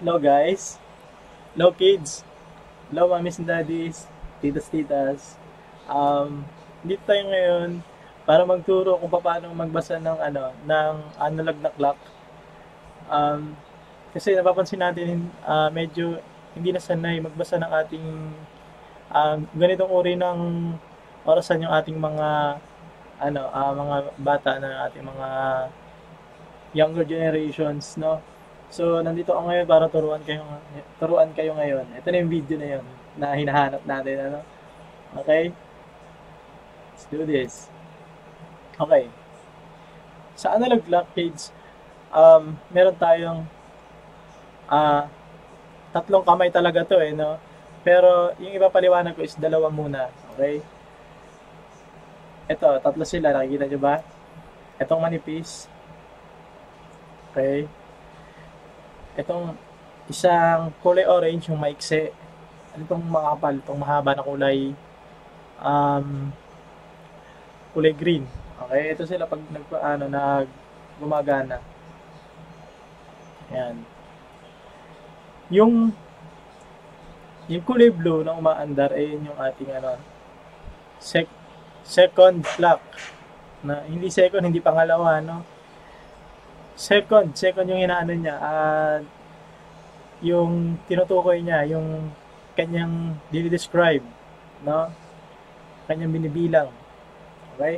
Hello guys, hello kids, hello mommies and daddies, titas. Um, Dito tayo ngayon para magturo kung paano magbasa ng ng analog na clock. Um, Kasi napapansin natin medyo hindi na sanay magbasa ng ating ganitong uri ng orasan yung ating mga bata na ating mga younger generations, no? So, nandito ako ngayon para turuan kayo ngayon. Ito na yung video na yun na hinahanap natin, ano? Okay? Let's do this. Okay. Sa analog clock, kids, meron tayong ah, tatlong kamay talaga to, no? Pero yung ipapaliwanag ko is dalawa muna, okay? Ito, tatlo sila, nakikita nyo ba? Itong manipis, okay? Itong isang kulay orange, yung maikse. Ano itong makapal, itong mahaba na kulay green. Okay, ito sila pag gumagana. Ayan. Yung kulay blue na umaandar ay yung ating second clock. Na hindi second, hindi pangalawa, no? Second yung inaano niya at yung tinutukoy niya, yung kanyang dinidescribe, no? Kanyang binibilang. Okay?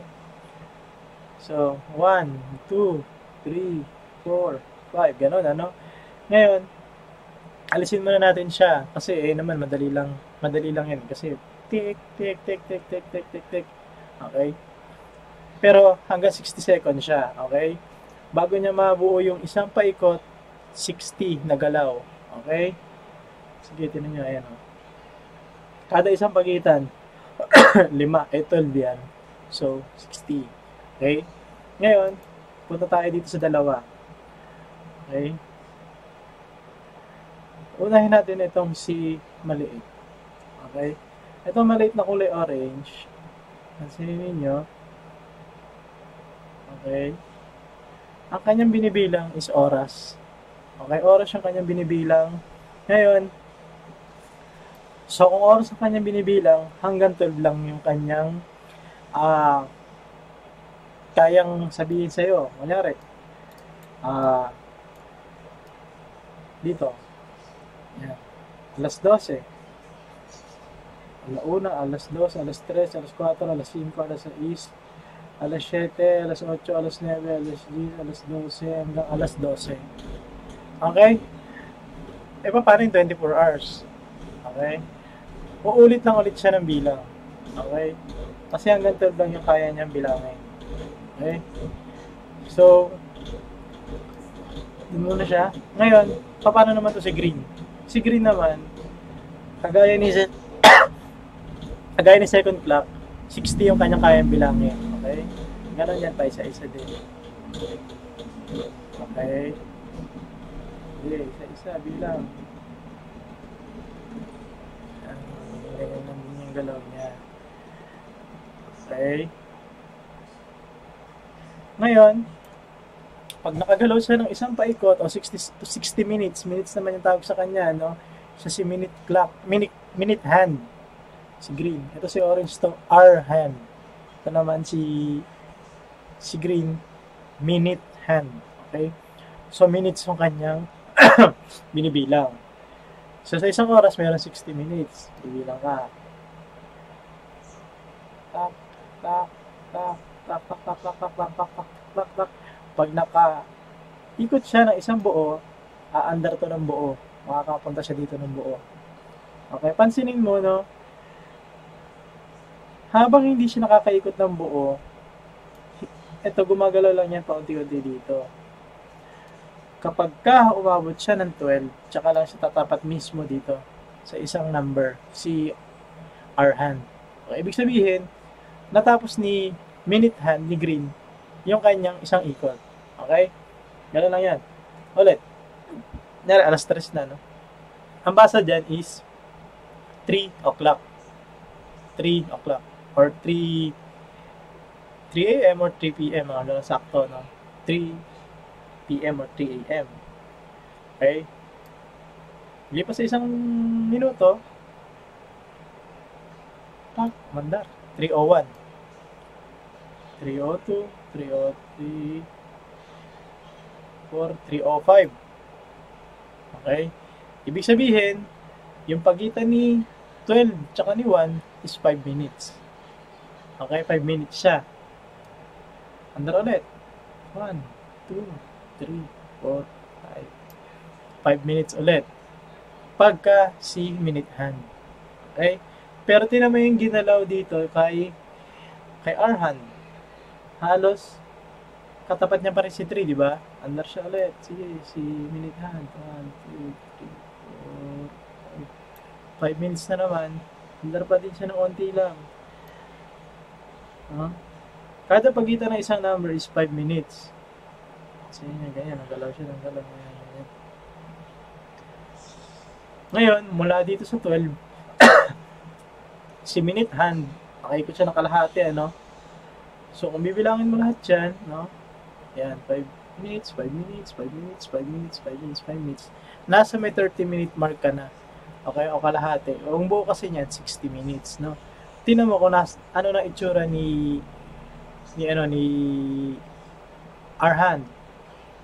So, 1, 2, 3, 4, 5, ganun, ano? Ngayon, alisin muna natin siya kasi naman madali lang yan kasi tick, tick, tick, tick, tick, tick, tick, tick. Okay? Pero hanggang 60 seconds siya, okay? Bago niya mabuo yung isang paikot, 60 na galaw. Okay? Sige, tinan nyo, ayan o. Kada isang pagitan, 5, 12 yan. So, 60. Okay? Ngayon, punta tayo dito sa dalawa. Okay? Unahin natin itong si maliit. Okay? Itong maliit na kulay orange. Pansinin ninyo. Okay? Ang kanyang binibilang is oras. Okay, oras yung kanyang binibilang. Ngayon, so kung oras ang kanyang binibilang, hanggang 12 lang yung kanyang kayang sabihin sa'yo. Kunyari, dito, yan, alas 12, alauna, alas 2, alas 3, alas 4, alas 5, alas 6, alas 7, alas 8, alas 9, alas 10, alas 12, hanggang alas 12. Okay? E paano yung 24 hours? Okay? Uulit lang ulit siya ng bilang. Okay? Kasi hanggang 12 lang yung kaya niyang bilangin. Okay? So, yun muna siya. Ngayon, paano naman to si green? Si green naman, kagaya ni second clock, 60 yung kanyang kayang bilangin. Okay? Ganon yan pa isa-isa din. Okay? Okay, isa-isa bilang. Ganyan lang din yung galaw niya. Okay? Ngayon, pag nakagalaw siya ng isang paikot o 60 to 60 minutes naman yung tawag sa kanya, no? Siya si minute hand. Si green. Ito si orange to hour hand. Ito naman si green, minute hand. Okay? So, minutes yung kanyang binibilang. So, sa isang oras, mayroon 60 minutes. Bibilang ka. Tak, tak, tak, tak, tak, tak, tak, tak, tak, tak, tak, tak, tak. Pag ikot siya ng isang buo, aandar to ng buo. Makakapunta siya dito ng buo. Okay? Pansinin mo, no? Habang hindi siya nakakaikot ng buo, ito, gumagalaw lang yan paunti-unti dito. Kapag umabot siya ng 12, tsaka lang siya tatapat mismo dito sa isang number, si hour hand. Okay, ibig sabihin, natapos ni minute hand, ni green, yung kanyang isang ikot. Okay? Gano'n lang yan. Ulit. Nara, alas 3 na, no? Ang basa dyan is 3 o'clock. 3 o'clock. Or 3 a.m. or 3 p.m. Ano, sakto, no? 3 p.m. or 3 a.m. Okay? Lipas sa isang minuto, mandar. 3:01, 3:02, 3:03, 4, 3:05. Okay? Ibig sabihin, yung pagitan ni 12 tsaka ni 1 is 5 minutes. Okay? 5 minutes siya. Andar ulit. 1, 2, 3, 4, 5. 5 minutes ulit. Pagka si minute hand. Okay? Pero tinan mo yung ginalaw dito kay Arhan. Halos katapat niya pa rin si 3, di ba? Andar siya ulit. Sige, si minute hand. 1, 2, 3, 4, 5 minutes na naman. Andar pa din siya ng onti lang. Kada pagitan ng isang number is 5 minutes. Kasi ganyan, nagalaw siya ng galaw. Ngayon, mula dito sa 12, si minute hand, nakaikot siya ng kalahati, ano? So, kung bibilangin mo lahat yan, no? Yan, 5 minutes, 5 minutes, 5 minutes, 5 minutes, 5 minutes, 5 minutes. Nasa may 30-minute mark ka na. Okay, o kalahati. O, ang buo kasi niyan, 60 minutes, no? Tingnan mo kung ano na itsura ni Arhan.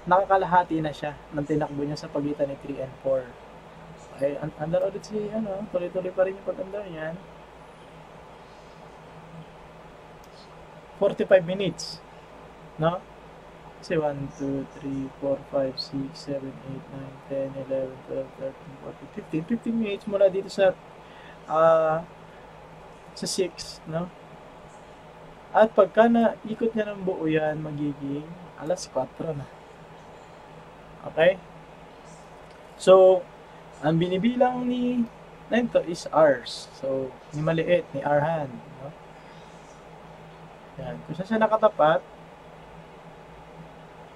Nakakalahati na siya ng tinakbo niya sa pagitan ni 3 and 4. Okay, andar ulit si, tuloy-tuloy pa rin yung pag-andar niyan. 45 minutes. No? Kasi 1, 2, 3, 4, 5, 6, 7, 8, 9, 10, 11, 12, 13, 14, 15 minutes mula dito sa 6, no? At pagka naikot niya ng buo yan, magiging alas 4 na. Okay? So, ang binibilang ni nito is hours. So, ni maliit, ni Arhan. No? Yan. Kung saan siya nakatapat,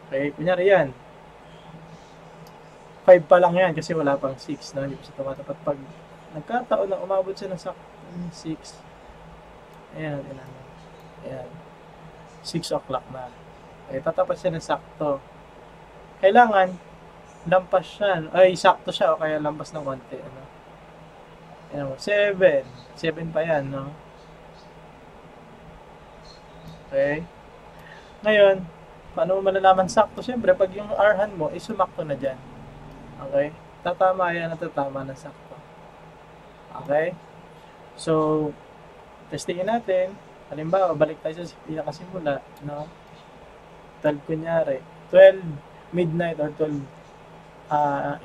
okay, kunyari yan, 5 pa lang yan kasi wala pang 6, no? Hindi pa siya tumatapat. Pag nagkataon na umabot siya ng 6, ayan, ayan, 6 o'clock na. Okay, tatapat siya ng sakto. Kailangan, lampas siya, sakto siya o kaya lampas ng konti, ano? Ayan mo, 7 pa yan, no? Okay? Ngayon, paano mo malalaman sakto? Siyempre, pag yung Arhan mo, sumakto na dyan. Okay? Tatama yan at tatama na sakto. Okay? So, testingin natin. Halimbawa, balik tayo sa pinakasimula, no? 12 kunyari. 12 midnight or 12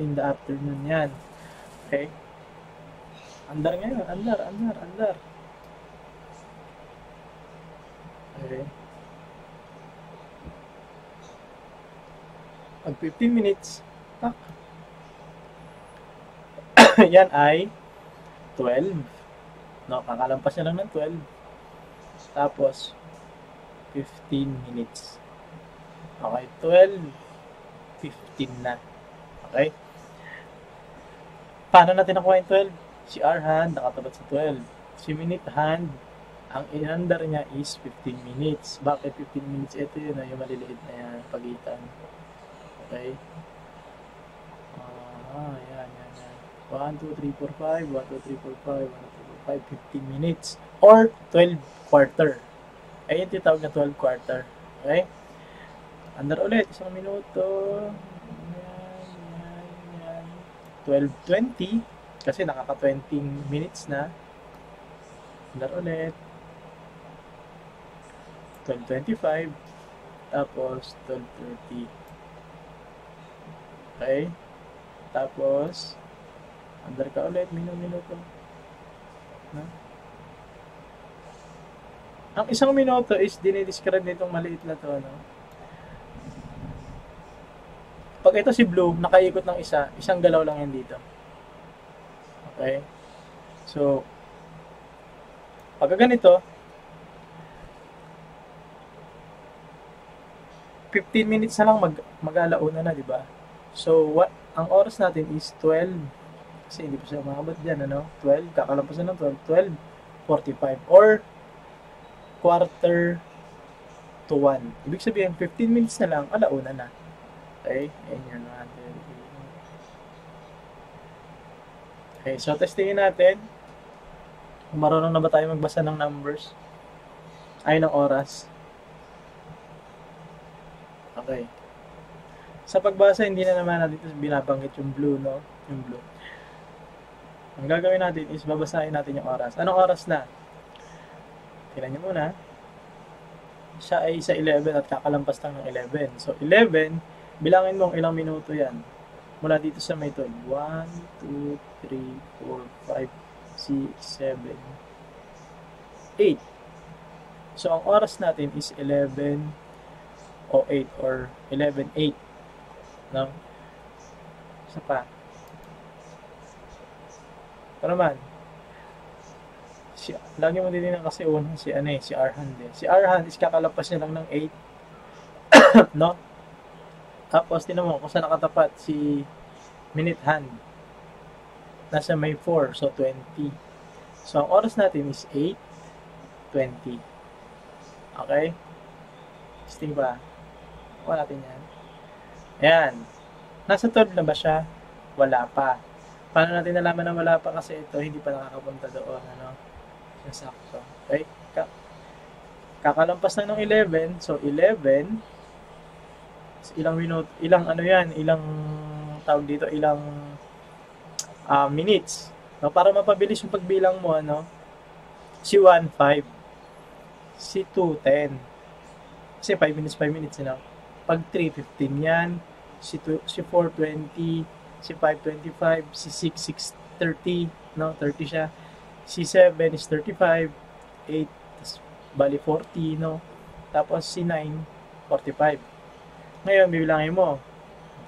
in the afternoon yan. Okay? Andar ngayon. Andar. Okay. Pag 15 minutes, yan ay 12. No, kakalampas niya lang ng 12. Tapos, 15 minutes. Okay, 12, 15 na. Okay? Paano natin nakuha yung 12? Si Arhan, nakatapat sa 12. Si minute hand, ang inandar niya is 15 minutes. Bakit 15 minutes? Ito yun, yung maliliit na yan, pagitan. Okay? Yan. 1, 2, 3, 4, 5. 1, 2, 3, 4, 5. 1, 2, 3, 4, 5. 15 minutes. Or 12 quarter. Ayun yung tawag na 12 quarter. Okay? Andar ulit, isang minuto. Yan. 12:20. Kasi nakaka-20 minutes na. Andar ulit. 12:25. Tapos 12:30. Okay? Tapos, andar ka ulit, minuto. No? Ang isang minuto is dinidescribe nitong maliit na to, no? Pag ito si blue, nakaikot ng isang galaw lang yan dito. Okay? So, pag ganito, 15 minutes na lang mag-alauna na, di ba? So, ang oras natin is 12. Kasi hindi pa siya makabot dyan, ano? 12, kakalampasan ng 12, 12:45. Or, quarter to 1. Ibig sabihin, 15 minutes na lang, alauna na. Okay? Ayan yun. Okay, so testingin natin kung marunong na ba tayo magbasa ng numbers ay ng oras. Okay. Sa pagbasa, hindi na naman natin binabanggit yung blue, no? Yung blue. Ang gagawin natin is babasahin natin yung oras. Anong oras na? Tingnan nyo muna. Siya ay sa 11 at kakalampas lang ng 11. So, 11, bilangin mo kung ilang minuto yan. Mula dito sa may 12. 1, 2, 3, 4, 5, 6, 7, 8. So, ang oras natin is 11 o 8 or 11:08. No? Isa pa. Ito naman. Lagi mo din kasi unang si Arhan din. Si Arhan is kakalapas niya lang ng 8. No? Tapos, tinan mo kung saan nakatapat si minute hand. Nasa may 4, so 20. So, ang oras natin is 8:20. Okay? Testing ba? Kuha natin yan. Ayan. Nasa 12 na ba siya? Wala pa. Paano natin nalaman na wala pa? Kasi ito, hindi pa nakakapunta doon. Ano? Sakto. Okay? Kakalampas na ng 11. So, 11. Ilang minuto, ilang ano yan, ilang tawag dito, ilang minutes. No? Para mapabilis yung pagbilang mo, ano? Si 1:05. Si 2:10. Kasi 5 minutes, 5 minutes, you know? Pag 3:15 yan, si 4:20, si 5:25, si 6:30, no? 30 siya. Si 7 is 35, 8, bali 40, no? Tapos si 9, 45. Ngayon, bibilangin mo.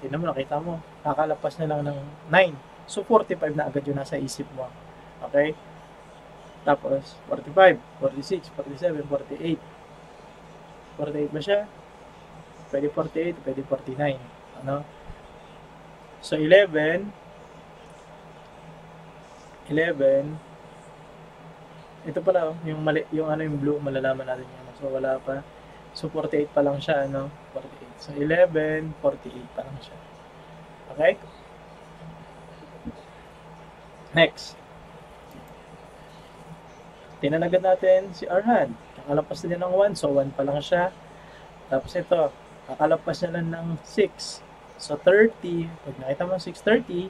Tingnan mo, nakita mo. Kakalapas na lang ng 9. So, 45 na agad yung nasa isip mo. Okay? Tapos, 45, 46, 47, 48. 48 ba siya? Pwede 48, pwede 49. Ano? So, 11, ito pala, yung mali, yung ano yung blue, malalaman natin yun. So, wala pa. So, 48 pa lang siya, ano? 48. So, 11, 48 pa lang siya. Okay? Next. Tinanagan natin si Arhan. Kakalampas na niya ng 1, so 1 pa lang siya. Tapos ito, kakalampas niya lang ng 6. So, 30. Pag nakita mo 6:30,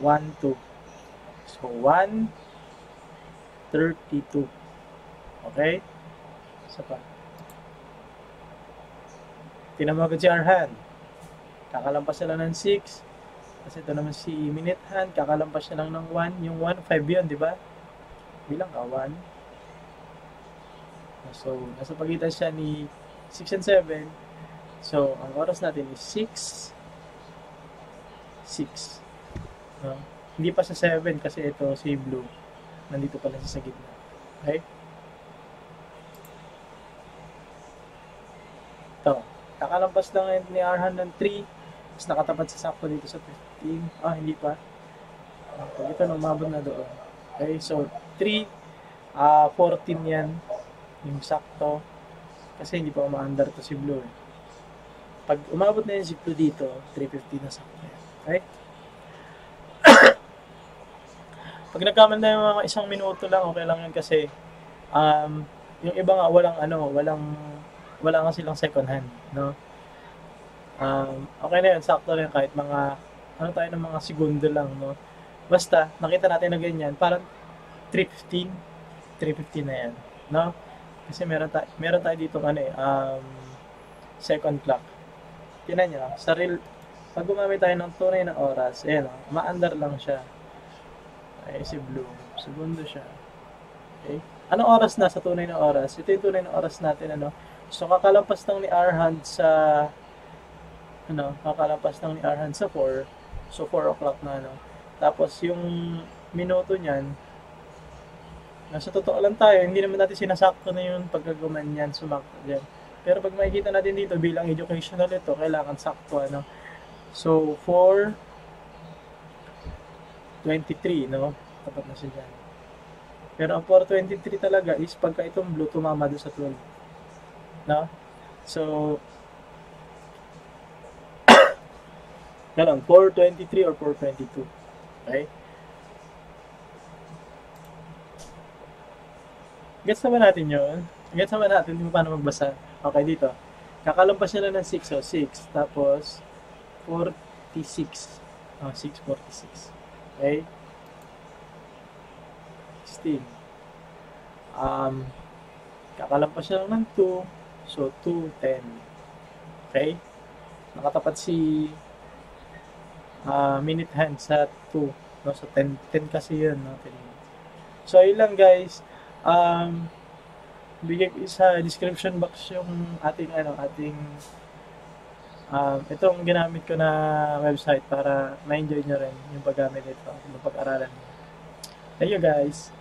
1, 2. So, 1, 32. Okay? Isa pa. Tinamagan si Arhan. Kakalampas na lang ng 6. Kasi ito naman si minute hand. Kakalampas niya lang ng 1. Yung 1, 5 yun, di ba? Bilang ka, 1. So, nasa pagitan siya ni 6 and 7. So, ang oras natin is 6. 6. No? Hindi pa sa 7 kasi ito si blue. Nandito pala sa gitna. Okay? Ito. Kakalampas lang ni Arhan ng 3. Tapos nakatapat sa sakto dito sa 15. Hindi pa. Pag ito, umabot na doon. Okay? So, 3. 14 yan. Yung sakto. Kasi hindi pa umaandar to si blue. Pag umabot na yung si blue dito, 3:50 na sakto yan. Okay? Pag nagkaman na yung mga 1 minuto lang, okay lang yun kasi yung iba nga wala nga silang second hand, no? Okay na yun, sakto na yun kahit mga tayo ng mga segundo lang, no? Basta nakita natin na ganyan, parang 3:15 na yan, no? Kasi meron tayo dito second clock. Tingnan niyo, pag gumamit tayo ng tunay na oras, ayan, maandar lang siya. Ay, si blue. Segundo siya. Okay? Anong oras na sa tunay na oras? Ito yung tunay na oras natin, ano? So, kakalampas lang ni Arhan sa 4. So, 4 o'clock na, ano? Tapos, yung minuto niyan, nasa totoo lang tayo, hindi naman natin sinasakto na yun pagkagaman yan, sumakto dyan. Pero pag makikita natin dito, bilang educational ito, kailangan sakto, ano? So, 4:23, no? Tapat na siya dyan. Pero ang 4:23 talaga is pagka itong blue tumama doon sa 12. No? So, ganun, 4:23 or 4:22. Okay? Gets naman natin yun. Gets naman natin kung paano magbasa. Okay, dito. Kakalampas niya lang ng 6, so 6. Tapos, 46. Oh, 646. Okay? 16. Um, Kakalampas niya lang ng 2. So, 2, 10. Okay? Nakatapat si minute hand sa 2. No? So, 10, 10 kasi yun. No? 10 minutes. So, yun lang guys. Um, Bigay ko sa description box yung ating itong ginamit ko na website para ma-enjoy nyo rin yung paggamit nito, yung pag-aralan nyo. Thank you guys.